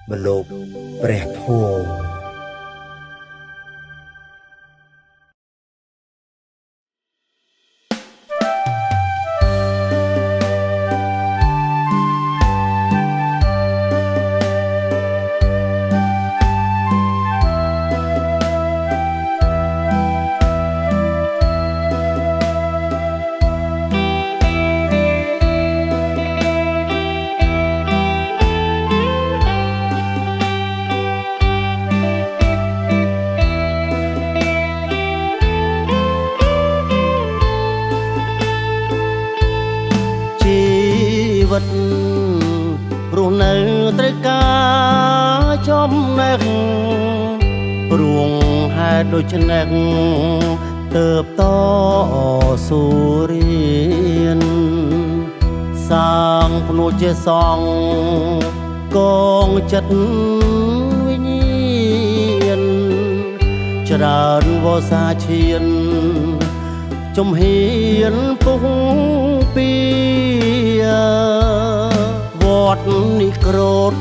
មលោកព្រះធម៌រស់នៅត្រូវការចំណេះព្រួងហេតុដូច្នេះទើបតស៊ូរៀនសាងភ្នួជាសងកងចិត្តវិញ្ញាណច្រើនវសាឈានជំហានពុះពីវត្តនេះក្រោត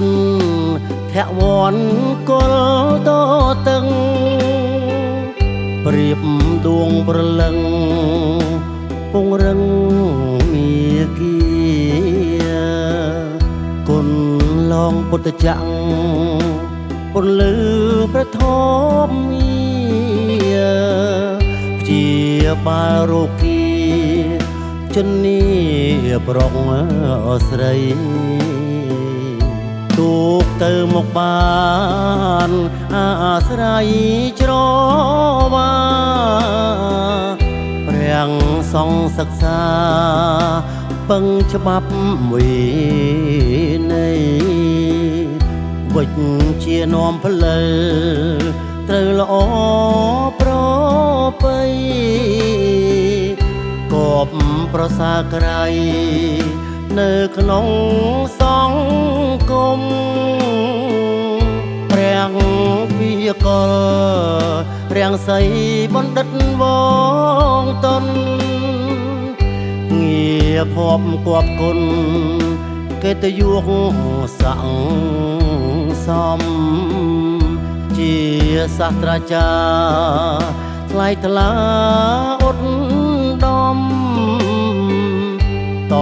ធវន្តគល់តតឹងប្រៀបដួងប្រលឹងពងរឹងមាគីគុណឡងពុទ្ធចក្រពន្លឺព្រះធម៌ជាបាលរោគីជននេះប្រងស្រីទូកទៅមកបានអាស្រ័យច្រវាព្រះសង្ឃសិក្សាពឹងច្បាប់វិន័យវិជ្ជានាំផ្លូវត្រូវល្អប្រពៃគបប្រសាក្រៃនៅក្នុងសង្គមព្រះវិកលរាំងសីបណ្ឌិតវងតនងារភពគប់គុណកិត្តិយសសង្ឃសំជាសាស្ត្រាចារ្យថ្លៃថ្លាឧត្តមត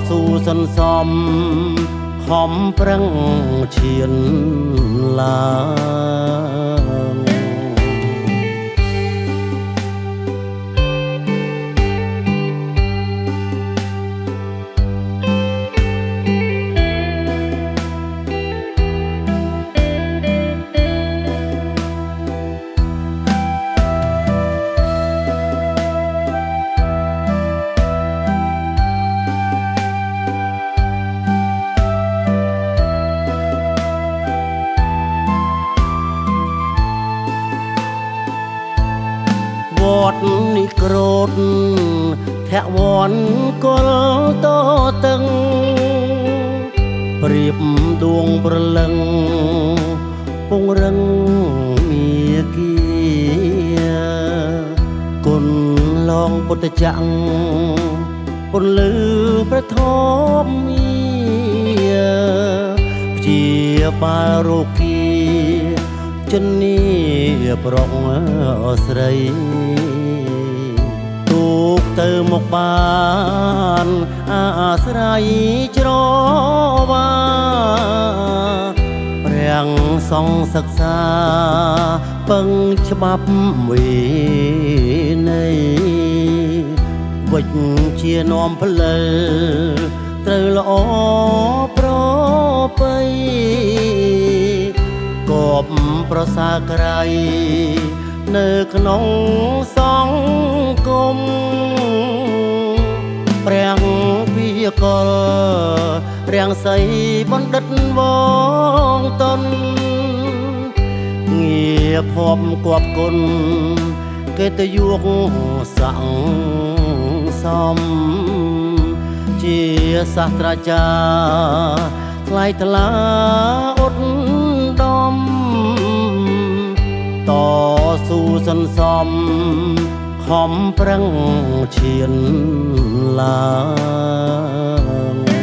ស៊ូសន្សំខំប្រឹងឈានឡើងវត្តនេះក្រោតធវន្តគល់តតឹងប្រៀបដួងប្រលឹងពងរឹងមាគីគុណឡងពុទ្ធចក្រពន្លឺព្រះធម៌ជាបាលរោគីជននេះប្រងស្រីទូកទៅមកបានអាស្រ័យច្រវាព្រះសង្ឃសិក្សាពឹងច្បាប់វិន័យវិជ្ជានាំផ្លូវត្រូវល្អប្រពៃគបប្រសាក្រៃនៅក្នុងសង្គមព្រះវិកលរាំងសីបណ្ឌិតវងតនងារភពគប់គុណកិត្តិយសសង្ឃសំជាសាស្ត្រាចារ្យថ្លៃថ្លាឧត្តមតស៊ូសន្សំខំប្រឹងឈានឡើង